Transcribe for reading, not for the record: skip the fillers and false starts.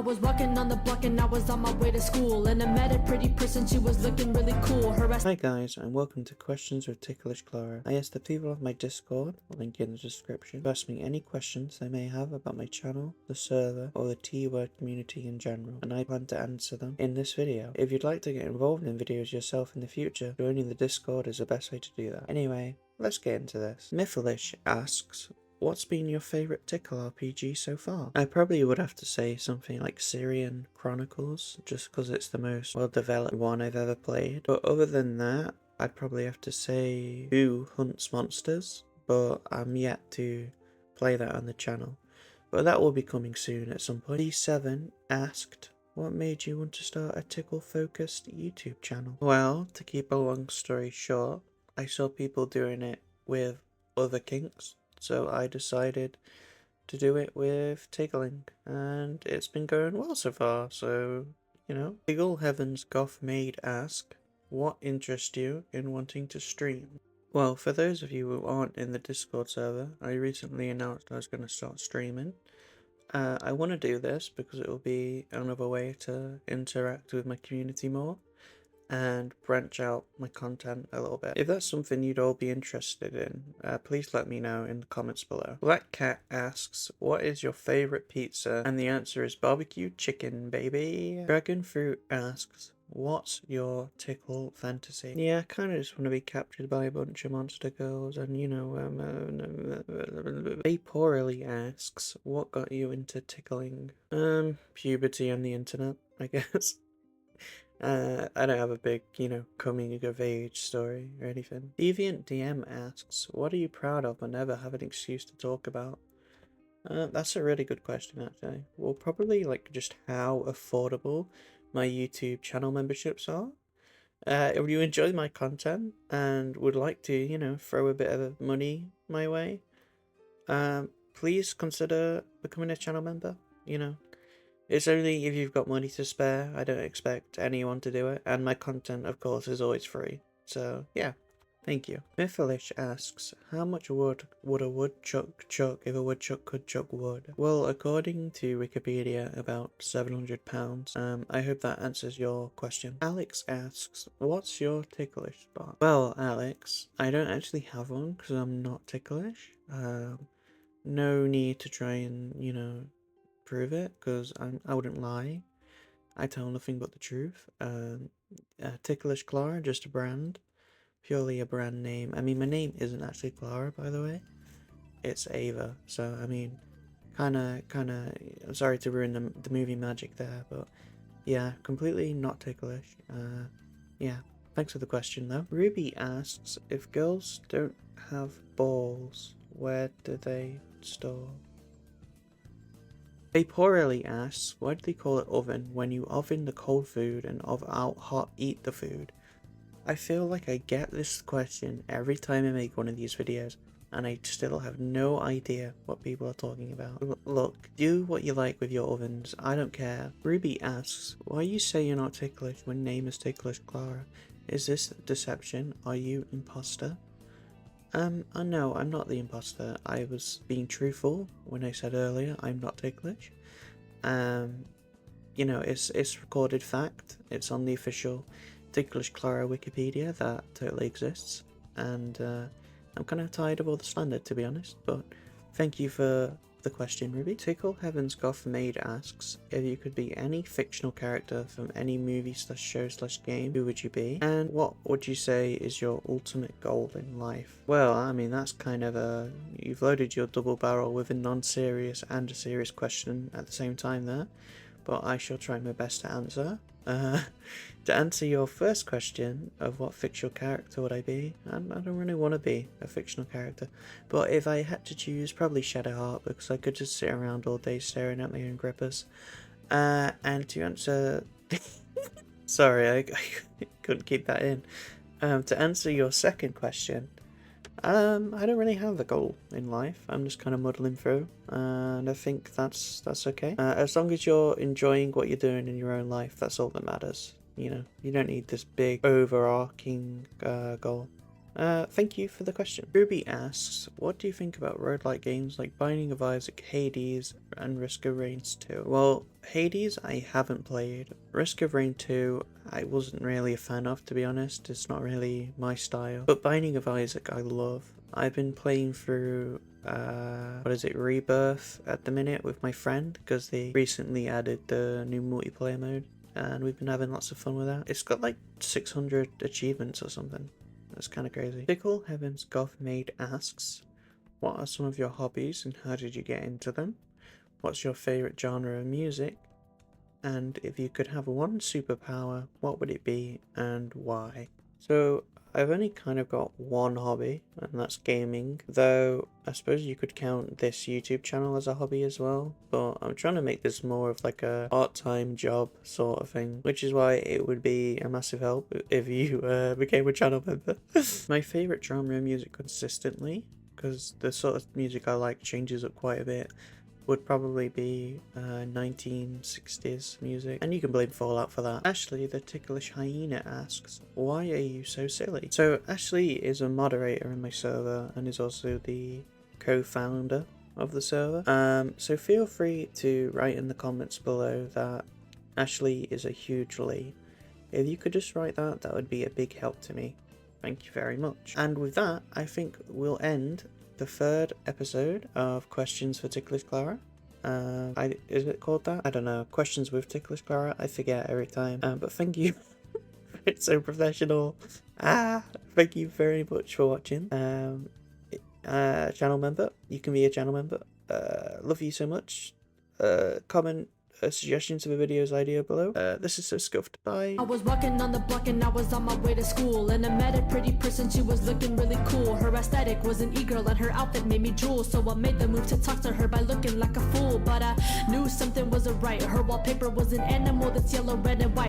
was walking on the block and I was on my way to school, and I met a pretty person, she was looking really cool. Hi guys, and welcome to Questions with TicklishClara. I asked the people of my Discord, link in the description, to ask me any questions they may have about my channel, the server, or the T-word community in general, and I plan to answer them in this video. If you'd like to get involved in videos yourself in the future, joining the Discord is the best way to do that. Anyway, let's get into this. Ticklish asks, what's been your favourite Tickle RPG so far? I probably would have to say something like Syrian Chronicles, just because it's the most well-developed one I've ever played. But other than that, I'd probably have to say Who Hunts Monsters, but I'm yet to play that on the channel. But that will be coming soon at some point. D7 asked, what made you want to start a Tickle-focused YouTube channel? Well, to keep a long story short, I saw people doing it with other kinks, so I decided to do it with Tickling, and it's been going well so far, so, you know. Tickle Heaven's Goth Maid ask, what interests you in wanting to stream? Well, for those of you who aren't in the Discord server, I recently announced I was going to start streaming. I want to do this because it will be another way to interact with my community more and branch out my content a little bit. If that's something you'd all be interested in, please let me know in the comments below. Black Cat asks, what is your favourite pizza? And the answer is barbecue chicken, baby. Dragon Fruit asks, what's your tickle fantasy? Yeah, I kind of just want to be captured by a bunch of monster girls, and you know, Vaporally asks, what got you into tickling? Puberty and the internet, I guess. I don't have a big, coming of age story or anything. Deviant DM asks, what are you proud of but never have an excuse to talk about? That's a really good question, actually. Well, probably, just how affordable my YouTube channel memberships are. If you enjoy my content and would like to, throw a bit of money my way, please consider becoming a channel member, It's only if you've got money to spare. I don't expect anyone to do it, and my content, of course, is always free. So, yeah, thank you. Mythilish asks, how much wood would a woodchuck chuck if a woodchuck could chuck wood? Well, according to Wikipedia, about 700 pounds. I hope that answers your question. Alex asks, what's your ticklish spot? Well, Alex, I don't actually have one because I'm not ticklish. No need to try and, prove it, because I wouldn't lie. I tell nothing but the truth. TicklishClara, just a brand, purely a brand name. I mean, my name isn't actually Clara, by the way. It's Ava. So I mean, kind of. I'm sorry to ruin the movie magic there, but yeah, completely not ticklish. Yeah. Thanks for the question, though. Ruby asks, if girls don't have balls, where do they store? Vaporally asks, why do they call it oven when you oven the cold food and out hot eat the food? I feel like I get this question every time I make one of these videos, and I still have no idea what people are talking about. Look, do what you like with your ovens, I don't care. Ruby asks, why you say you're not ticklish when name is TicklishClara? Is this deception? Are you imposter? No, I'm not the imposter. I was being truthful when I said earlier I'm not ticklish. It's recorded fact. It's on the official TicklishClara Wikipedia that totally exists, and I'm kind of tired of all the slander, to be honest, but thank you for the question, Ruby. Tickle Heaven's Goth Maid asks, if you could be any fictional character from any movie / show / game, who would you be? And what would you say is your ultimate goal in life? Well, I mean, that's kind of you've loaded your double barrel with a non-serious and a serious question at the same time there, but I shall try my best to answer. To answer your first question of what fictional character would I be, I don't really want to be a fictional character, but if I had to choose, probably Shadowheart, because I could just sit around all day staring at my own grippers. And to answer... Sorry, I couldn't keep that in. To answer your second question, I don't really have a goal in life. I'm just kind of muddling through, and I think that's okay. As long as you're enjoying what you're doing in your own life, that's all that matters. You don't need this big overarching goal. Thank you for the question. Ruby asks, what do you think about roguelike games like Binding of Isaac, Hades, and Risk of Rain 2? Well, Hades I haven't played. Risk of Rain 2 I wasn't really a fan of, to be honest. It's not really my style. But Binding of Isaac I love. I've been playing through Rebirth at the minute with my friend because they recently added the new multiplayer mode and we've been having lots of fun with that. It's got like 600 achievements or something. That's kind of crazy. Tickle Heavens Goth Maid asks, what are some of your hobbies and how did you get into them? What's your favourite genre of music? And if you could have one superpower, what would it be and why? So I've only kind of got one hobby, and that's gaming, though I suppose you could count this YouTube channel as a hobby as well, but I'm trying to make this more of like a part-time job sort of thing, which is why it would be a massive help if you became a channel member. My favourite genre of music consistently, because the sort of music I like changes up quite a bit, would probably be 1960s music, and you can blame Fallout for that. Ashley the Ticklish Hyena asks, why are you so silly? So Ashley is a moderator in my server and is also the co-founder of the server, so feel free to write in the comments below that Ashley is a huge Lee. If you could just write that, that would be a big help to me. Thank you very much. And with that, I think we'll end the third episode of Questions for TicklishClara. Is it called that? I don't know. Questions with TicklishClara. I forget every time. But thank you. It's so professional. Thank you very much for watching. Channel member. You can be a channel member. Love you so much. Comment suggestions of a video's idea below. This is so scuffed. Bye. I was walking on the block and I was on my way to school, and I met a pretty person, she was looking really cool. Her aesthetic was an e-girl and her outfit made me drool, so I made the move to talk to her by looking like a fool. But I knew something wasn't right. Her wallpaper was an animal that's yellow, red, and white.